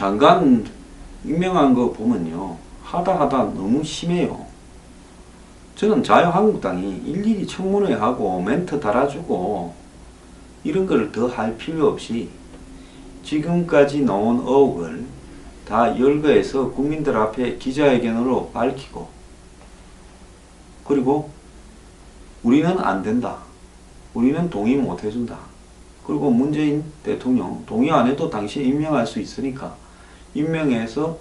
장관 임명한 거 보면요, 하다 너무 심해요. 저는 자유한국당이 일일이 청문회하고 멘트 달아주고 이런 걸 더 할 필요 없이 지금까지 나온 의혹을 다 열거해서 국민들 앞에 기자회견으로 밝히고, 그리고 우리는 안 된다, 우리는 동의 못 해준다, 그리고 문재인 대통령 동의 안 해도 당신 임명할 수 있으니까 임명해서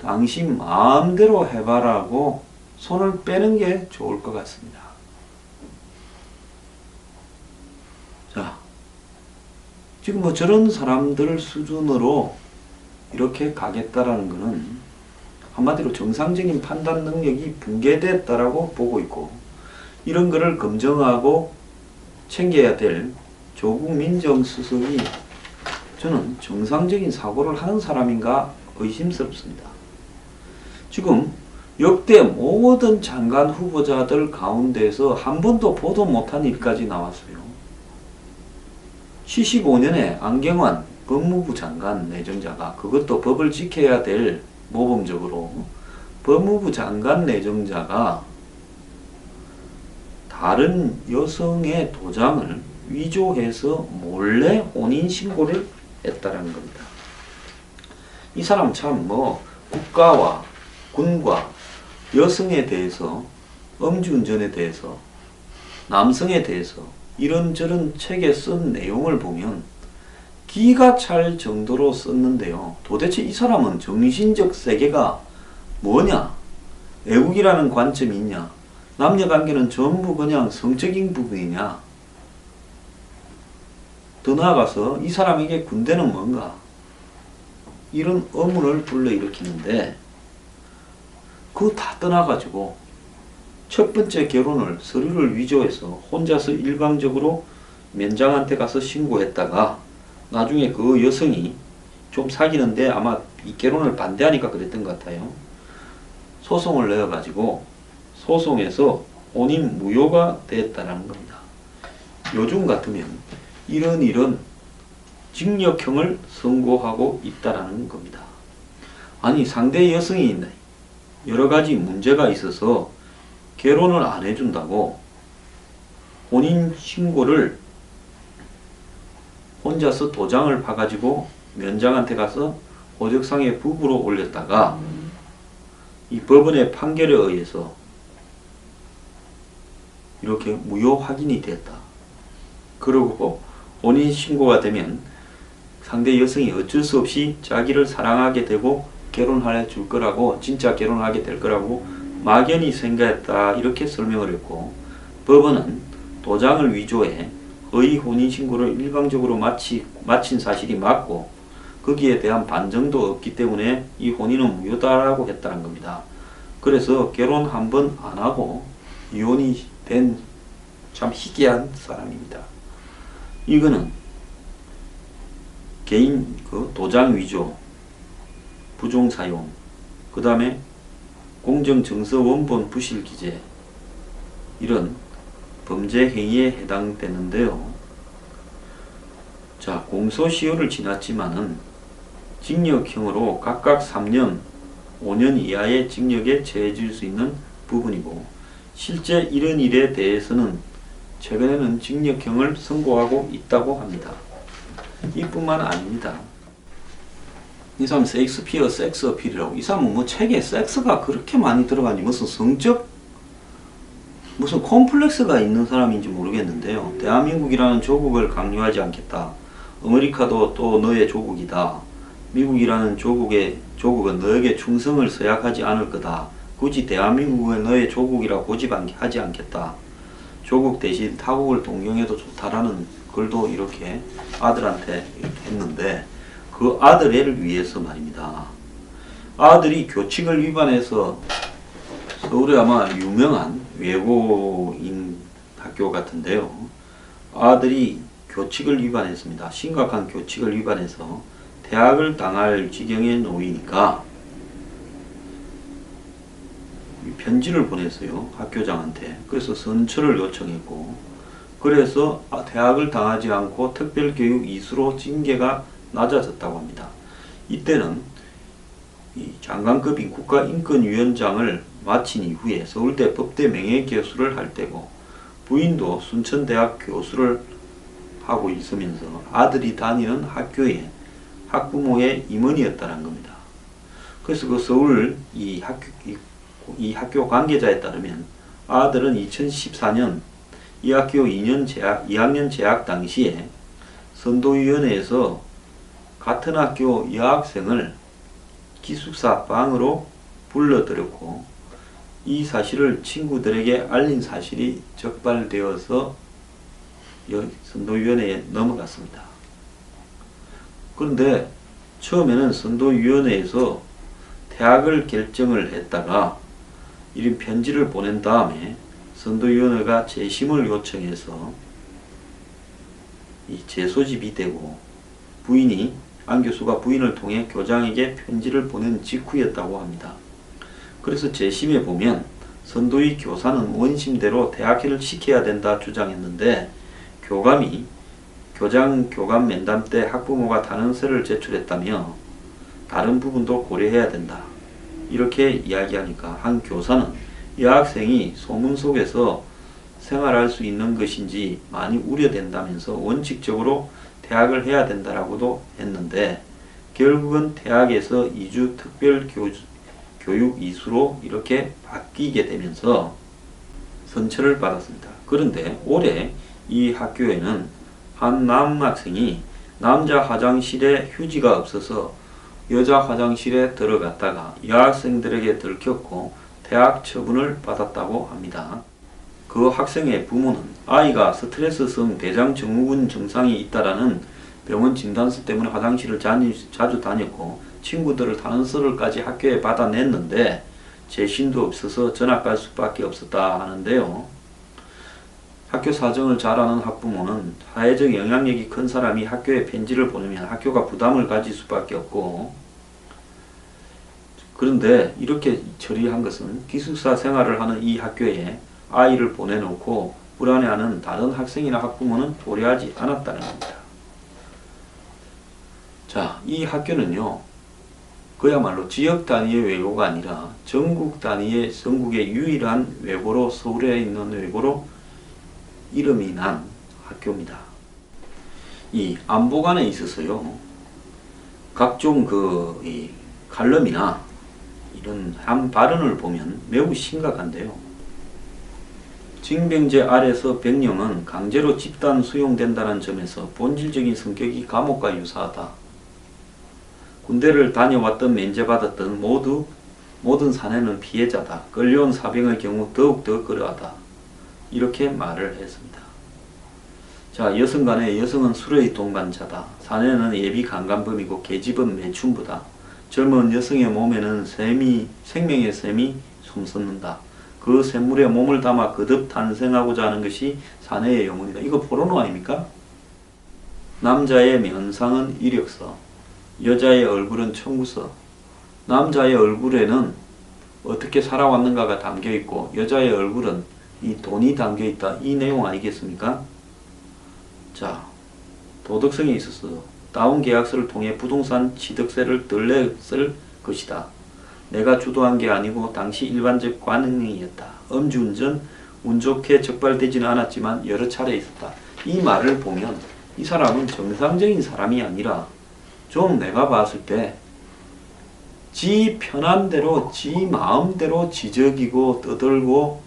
당신 마음대로 해봐라고 손을 빼는 게 좋을 것 같습니다. 자, 지금 뭐 저런 사람들 수준으로 이렇게 가겠다라는 것은 한마디로 정상적인 판단 능력이 붕괴됐다라고 보고 있고, 이런 거를 검증하고 챙겨야 될 조국 민정수석이 저는 정상적인 사고를 하는 사람인가 의심스럽습니다. 지금 역대 모든 장관 후보자들 가운데서 한 번도 보도 못한 일까지 나왔어요. 75년에 안경환 법무부 장관 내정자가, 그것도 법을 지켜야 될 모범적으로 법무부 장관 내정자가 다른 여성의 도장을 위조해서 몰래 혼인신고를 했다는 겁니다. 이 사람 참 국가와 군과 여성에 대해서, 음주운전에 대해서, 남성에 대해서 이런저런 책에 쓴 내용을 보면 기가 찰 정도로 썼는데요. 도대체 이 사람은 정신적 세계가 뭐냐? 애국이라는 관점이 있냐? 남녀관계는 전부 그냥 성적인 부분이냐? 더 나아가서 이 사람에게 군대는 뭔가? 이런 의문을 불러일으키는데, 그거 다 떠나가지고 첫 번째 결혼을 서류를 위조해서 혼자서 일방적으로 면장한테 가서 신고했다가 나중에 그 여성이 좀 사귀는데 아마 이 결혼을 반대하니까 그랬던 것 같아요. 소송을 내어가지고 소송에서 혼인 무효가 됐다는 겁니다. 요즘 같으면 이런 징역형을 선고하고 있다는 겁니다. 아니, 상대 여성이 여러가지 문제가 있어서 결혼을 안 해준다고 혼인신고를 혼자서 도장을 파가지고 면장한테 가서 호적상에 부부로 올렸다가 이 법원의 판결에 의해서 이렇게 무효 확인이 됐다. 그리고 혼인신고가 되면 상대 여성이 어쩔 수 없이 자기를 사랑하게 되고 결혼해 줄 거라고, 진짜 결혼하게 될 거라고 막연히 생각했다, 이렇게 설명을 했고, 법원은 도장을 위조해 허위 혼인신고를 일방적으로 마친 사실이 맞고 거기에 대한 반증도 없기 때문에 이 혼인은 무효다라고 했다는 겁니다. 그래서 결혼 한 번 안 하고 이혼이 된 참 희귀한 사람입니다. 이거는 개인 도장 위조, 부종 사용, 그 다음에 공정정서 원본 부실 기재, 이런 범죄 행위에 해당되는데요. 자, 공소시효를 지났지만은 징역형으로 각각 3년, 5년 이하의 징역에 처해질 수 있는 부분이고, 실제 이런 일에 대해서는 최근에는 징역형을 선고하고 있다고 합니다. 이뿐만 아닙니다. 이 사람 셰익스피어 섹스 어필이라고, 이 사람은 책에 섹스가 그렇게 많이 들어가니 무슨 성적, 무슨 콤플렉스가 있는 사람인지 모르겠는데요. 대한민국이라는 조국을 강요하지 않겠다. 아메리카도 또 너의 조국이다. 미국이라는 조국은 너에게 충성을 서약하지 않을 거다. 굳이 대한민국을 너의 조국이라고 고집하지 않겠다. 조국 대신 타국을 동경해도 좋다라는 글도 이렇게 아들한테 이렇게 했는데, 그 아들 애를 위해서 말입니다. 아들이 교칙을 위반해서 서울에 아마 유명한 외고인 학교 같은데요. 아들이 교칙을 위반했습니다. 심각한 교칙을 위반해서 대학을 당할 지경에 놓이니까 편지를 보냈어요. 학교장한테. 그래서 선처를 요청했고, 그래서 대학을 당하지 않고 특별교육 이수로 징계가 낮아졌다고 합니다. 이때는 이 장관급인 국가인권위원장을 마친 이후에 서울대 법대 명예교수를 할 때고, 부인도 순천대학 교수를 하고 있으면서 아들이 다니는 학교의 학부모의 임원이었다는 겁니다. 그래서 그 서울 이 학교 관계자에 따르면 아들은 2014년 이 학교 2학년 재학 당시에 선도위원회에서 같은 학교 여학생을 기숙사 방으로 불러들였고, 이 사실을 친구들에게 알린 사실이 적발되어서 선도위원회에 넘어갔습니다. 그런데 처음에는 선도위원회에서 퇴학을 결정을 했다가 이런 편지를 보낸 다음에 선도위원회가 재심을 요청해서 이 재소집이 되고, 부인이 안 교수가 부인을 통해 교장에게 편지를 보낸 직후였다고 합니다. 그래서 재심에 보면 선도위 교사는 원심대로 퇴학을 시켜야 된다 주장했는데, 교감이 교감 면담 때 학부모가 단언서를 제출했다며 다른 부분도 고려해야 된다, 이렇게 이야기하니까 한 교사는 여학생이 소문 속에서 생활할 수 있는 것인지 많이 우려된다면서 원칙적으로 퇴학을 해야 된다라고도 했는데, 결국은 퇴학에서 2주 특별 교육 이수로 이렇게 바뀌게 되면서 선처를 받았습니다. 그런데 올해 이 학교에는 한 남학생이 남자 화장실에 휴지가 없어서 여자 화장실에 들어갔다가 여학생들에게 들켰고 퇴학 처분을 받았다고 합니다. 그 학생의 부모는 아이가 스트레스성 대장 증후군 증상이 있다라는 병원 진단서 때문에 화장실을 자주 다녔고 친구들을 단서를까지 학교에 받아냈는데 재신도 없어서 전학 갈 수밖에 없었다 하는데요. 학교 사정을 잘 아는 학부모는 사회적 영향력이 큰 사람이 학교에 편지를 보내면 학교가 부담을 가질 수밖에 없고, 그런데 이렇게 처리한 것은 기숙사 생활을 하는 이 학교에 아이를 보내놓고 불안해하는 다른 학생이나 학부모는 고려하지 않았다는 겁니다. 자, 이 학교는요, 그야말로 지역 단위의 외고가 아니라 전국 단위의 전국의 유일한 외고로, 서울에 있는 외고로 이름이 난 학교입니다. 이 안보관에 있어서요, 각종 이 칼럼이나 이런 한 발언을 보면 매우 심각한데요. 징병제 아래서 병령은 강제로 집단 수용된다는 점에서 본질적인 성격이 감옥과 유사하다. 군대를 다녀왔던 면제받았던 모든 사내는 피해자다. 끌려온 사병의 경우 더욱더 그러하다. 이렇게 말을 했습니다. 자, 여성 간에 여성은 수레의 동반자다. 사내는 예비 강간범이고 계집은 매춘부다. 젊은 여성의 몸에는 생명의 샘이 솟는다. 그 샘물에 몸을 담아 거듭 탄생하고자 하는 것이 사내의 영혼이다. 이거 포르노 아닙니까? 남자의 면상은 이력서, 여자의 얼굴은 청구서. 남자의 얼굴에는 어떻게 살아왔는가가 담겨있고 여자의 얼굴은 이 돈이 담겨있다. 이 내용 아니겠습니까? 자, 도덕성이 있어서 다운 계약서를 통해 부동산 취득세를 덜 냈을 것이다. 내가 주도한 게 아니고 당시 일반적 관행이었다. 음주운전, 운 좋게 적발되지는 않았지만 여러 차례 있었다. 이 말을 보면 이 사람은 정상적인 사람이 아니라 좀 내가 봤을 때 지 편한 대로 지 마음대로 지적이고 떠들고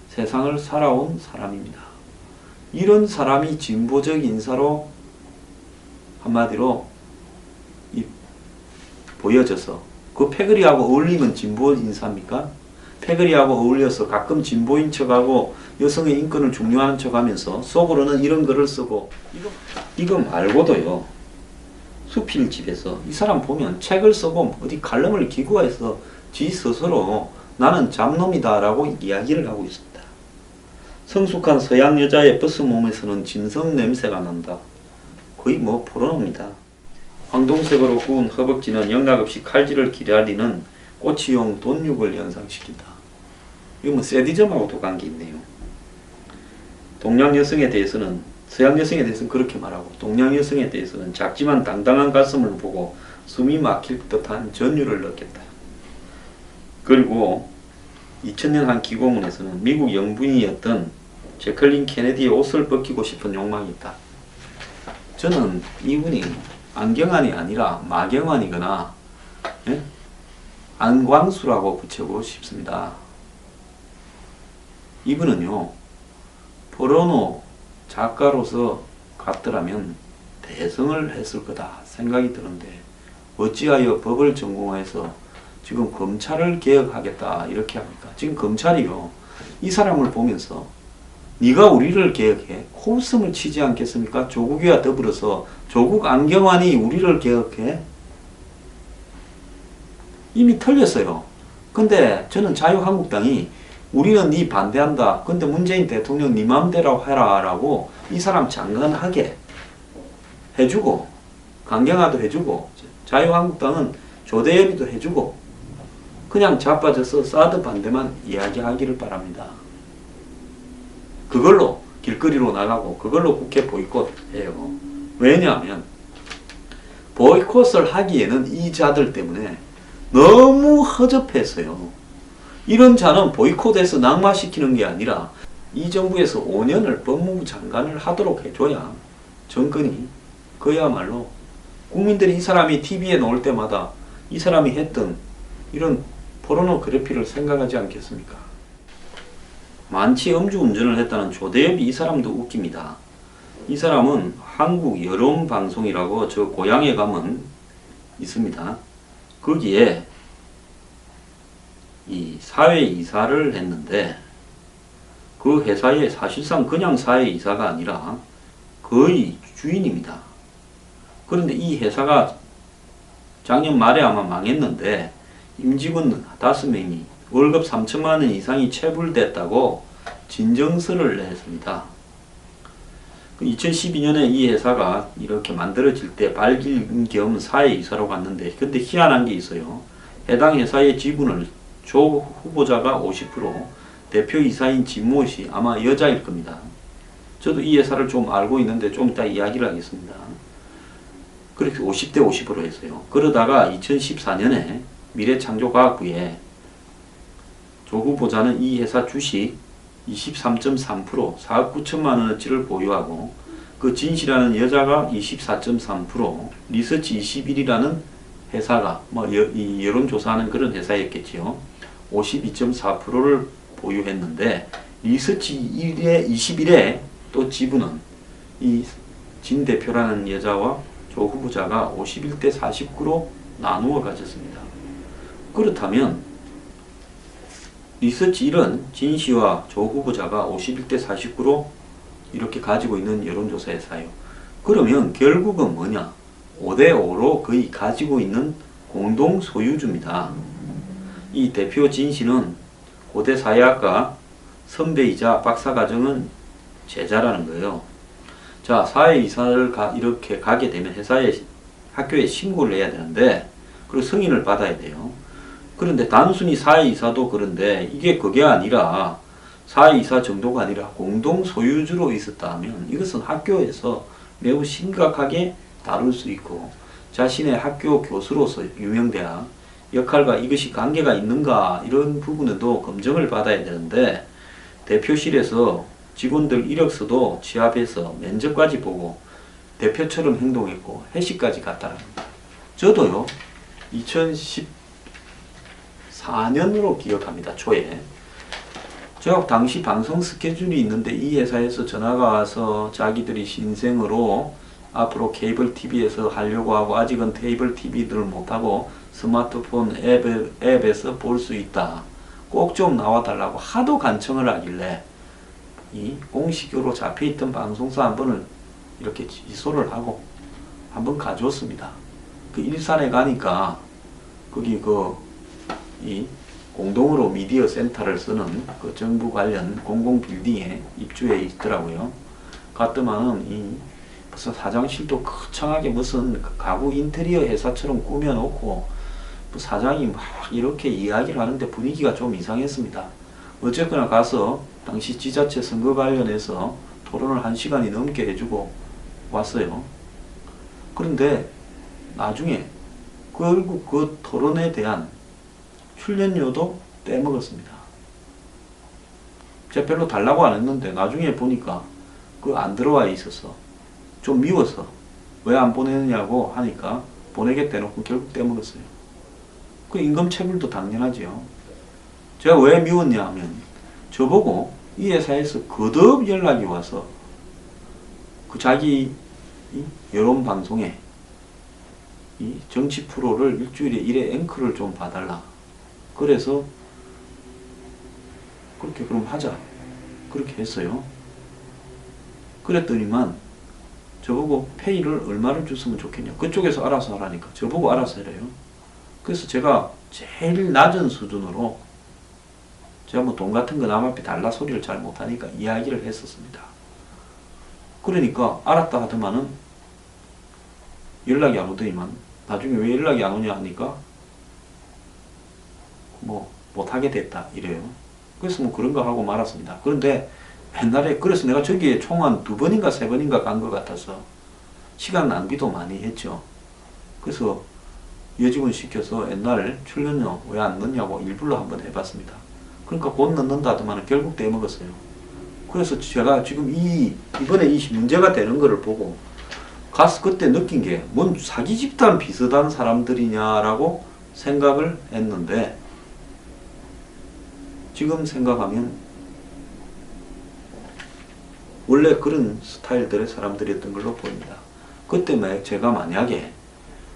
세상을 살아온 사람입니다. 이런 사람이 진보적 인사로 한마디로 보여져서 그 패거리하고 어울리면 진보 인사입니까? 패거리하고 어울려서 가끔 진보인 척하고 여성의 인권을 중요한 척하면서 속으로는 이런 글을 쓰고, 이거 말고도요, 수필집에서 이 사람 보면 책을 쓰고 어디 칼럼을 기고해서 지 스스로 나는 잡놈이다 라고 이야기를 하고 있습니다. 성숙한 서양 여자의 버스 몸에서는 진성 냄새가 난다. 거의 뭐 포르노입니다. 황동색으로 구운 허벅지는 영락없이 칼질을 기다리는 꼬치용 돈육을 연상시킨다. 이거 뭐 세디즘하고도 관계있네요. 동양 여성에 대해서는, 서양 여성에 대해서는 그렇게 말하고 동양 여성에 대해서는 작지만 당당한 가슴을 보고 숨이 막힐 듯한 전율을 느꼈다. 그리고 2000년 한 기고문에서는 미국 영부인이었던 제클린 케네디의 옷을 벗기고 싶은 욕망이 있다. 저는 이분이 안경환이 아니라 마경환이거나 안광수라고 붙여보고 싶습니다. 이분은요, 포르노 작가로서 갔더라면 대성을 했을 거다 생각이 드는데 어찌하여 법을 전공해서 지금 검찰을 개혁하겠다 이렇게 합니까? 지금 검찰이요, 이 사람을 보면서 네가 우리를 개혁해 코웃음을 치지 않겠습니까? 조국이와 더불어서 조국 안경환이 우리를 개혁해? 이미 털렸어요. 근데 저는 자유한국당이 우리는 네 반대한다. 근데 문재인 대통령 네 맘대로 해라 라고 이 사람 장관하게 해주고, 강경화도 해주고, 자유한국당은 조대열이도 해주고, 그냥 자빠져서 사드 반대만 이야기하기를 바랍니다. 그걸로 길거리로 나가고 그걸로 국회 보이콧해요. 왜냐하면 보이콧을 하기에는 이 자들 때문에 너무 허접했어요. 이런 자는 보이콧해서 낙마시키는 게 아니라 이 정부에서 5년을 법무부 장관을 하도록 해줘야 정권이 그야말로 국민들이 이 사람이 TV에 나올 때마다 이 사람이 했던 이런 포르노그래피를 생각하지 않겠습니까? 만취 음주운전을 했다는 조대엽이 이 사람도 웃깁니다. 이 사람은 한국 여론방송이라고 저 고향에 가면 있습니다. 거기에 이 사회이사를 했는데 그 회사에 사실상 그냥 사회이사가 아니라 거의 주인입니다. 그런데 이 회사가 작년 말에 아마 망했는데 임직원 5명이 월급 3천만 원 이상이 체불됐다고 진정서를 냈습니다. 2012년에 이 회사가 이렇게 만들어질 때 발길 겸 사회이사로 갔는데, 근데 희한한 게 있어요. 해당 회사의 지분을 조 후보자가 50%, 대표이사인 진모 씨 아마 여자일 겁니다. 저도 이 회사를 좀 알고 있는데 좀 이따 이야기를 하겠습니다. 그렇게 50대 50으로 했어요. 그러다가 2014년에 미래창조과학부에 조 후보자는 이 회사 주식 23.3%, 4억 9천만 원어치를 보유하고 그 진씨라는 여자가 24.3%, 리서치 21이라는 회사가 이 여론조사하는 그런 회사였겠지요. 52.4%를 보유했는데 리서치 21에 또 지분은 이 진 대표라는 여자와 조 후보자가 51대 49로 나누어 가졌습니다. 그렇다면 리서치 1은 진 씨와 조 후보자가 51대 49로 이렇게 가지고 있는 여론조사 회사예요. 그러면 결국은 뭐냐? 5대 5로 거의 가지고 있는 공동 소유주입니다. 이 대표 진 씨는 고대 사회학과 선배이자 박사과정은 제자라는 거예요. 자, 사회이사를 이렇게 가게 되면 학교에 신고를 해야 되는데, 그리고 승인을 받아야 돼요. 그런데 단순히 사회이사도 그런데 이게 그게 아니라 사회이사 정도가 아니라 공동 소유주로 있었다 하면 이것은 학교에서 매우 심각하게 다룰 수 있고, 자신의 학교 교수로서 유명대학 역할과 이것이 관계가 있는가 이런 부분에도 검증을 받아야 되는데, 대표실에서 직원들 이력서도 취합해서 면접까지 보고 대표처럼 행동했고 회식까지 갔다는 겁니다. 저도요 2014년으로 기억합니다. 초에 제가 당시 방송 스케줄이 있는데 이 회사에서 전화가 와서 자기들이 신생으로 앞으로 케이블 TV에서 하려고 하고 아직은 케이블 TV들을 못하고 스마트폰 앱에서 볼 수 있다. 꼭 좀 나와달라고 하도 간청을 하길래 이 공식으로 잡혀있던 방송사 한 번을 이렇게 취소를 하고 한번 가져왔습니다. 그 일산에 가니까 거기 이 공동으로 미디어 센터를 쓰는 그 정부 관련 공공 빌딩에 입주해 있더라고요. 갔더만은 이 무슨 사장실도 거창하게 무슨 가구 인테리어 회사처럼 꾸며놓고 사장이 막 이렇게 이야기를 하는데 분위기가 좀 이상했습니다. 어쨌거나 가서 당시 지자체 선거 관련해서 토론을 1시간이 넘게 해주고 왔어요. 그런데 나중에 결국 그 토론에 대한 출연료도 떼먹었습니다. 제가 별로 달라고 안 했는데 나중에 보니까 그 안 들어와 있어서 좀 미워서 왜 안 보내느냐고 하니까 보내겠다 해놓고 결국 떼먹었어요. 그 임금체불도 당연하지요. 제가 왜 미웠냐 하면 저보고 이 회사에서 거듭 연락이 와서 그 자기 여론 방송에 이 정치 프로를 일주일에 1회 앵커를 좀 봐달라. 그래서 그렇게 그럼 하자. 그렇게 했어요. 그랬더니만 저보고 페이를 얼마를 줬으면 좋겠냐. 그쪽에서 알아서 하라니까. 저보고 알아서 해래요. 그래서 제가 제일 낮은 수준으로 제가 뭐 돈 같은 거 남 앞에 달라 소리를 잘 못하니까 이야기를 했었습니다. 그러니까 알았다 하더만은 연락이 안 오더니만 나중에 왜 연락이 안 오냐 하니까 뭐 못하게 됐다 이래요. 그래서 뭐 그런 거 하고 말았습니다. 그런데 옛날에 그래서 내가 저기에 총 한 2번인가 3번인가 간 것 같아서 시간 낭비도 많이 했죠. 그래서 여직원 시켜서 옛날 출연료 왜 안 넣냐고 일부러 한번 해봤습니다. 그러니까 곧 넣는다 하더만 결국 떼먹었어요. 그래서 제가 지금 이번에 이 문제가 되는 거를 보고 가서 그때 느낀 게 뭔 사기 집단 비슷한 사람들이냐라고 생각을 했는데 지금 생각하면 원래 그런 스타일들의 사람들이었던 걸로 보입니다. 그때 제가 만약에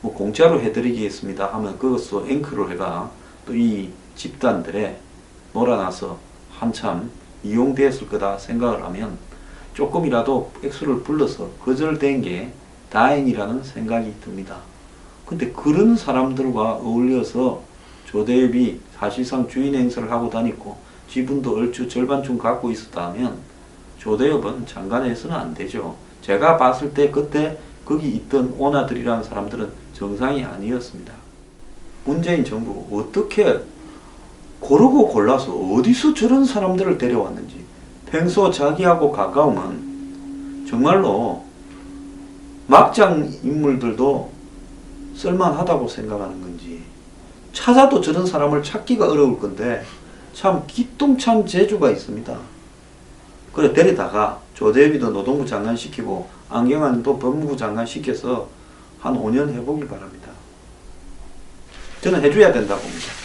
뭐 공짜로 해드리겠습니다 하면 그것도 앵커로 해가 또 이 집단들에 놀아나서 한참 이용되었을 거다 생각을 하면 조금이라도 액수를 불러서 거절된 게 다행이라는 생각이 듭니다. 근데 그런 사람들과 어울려서 조대엽이 사실상 주인 행세를 하고 다니고 지분도 얼추 절반쯤 갖고 있었다 하면 조대엽은 장관에서는 안 되죠. 제가 봤을 때 그때 거기 있던 오나들이라는 사람들은 정상이 아니었습니다. 문재인 정부가 어떻게 고르고 골라서 어디서 저런 사람들을 데려왔는지 평소 자기하고 가까우면 정말로 막장 인물들도 쓸만하다고 생각하는 건지 찾아도 저런 사람을 찾기가 어려울 건데 참 기똥찬 재주가 있습니다. 그래 데리다가 조대엽이도 노동부 장관 시키고 안경환도 법무부 장관 시켜서 한 5년 해보길 바랍니다. 저는 해줘야 된다고 봅니다.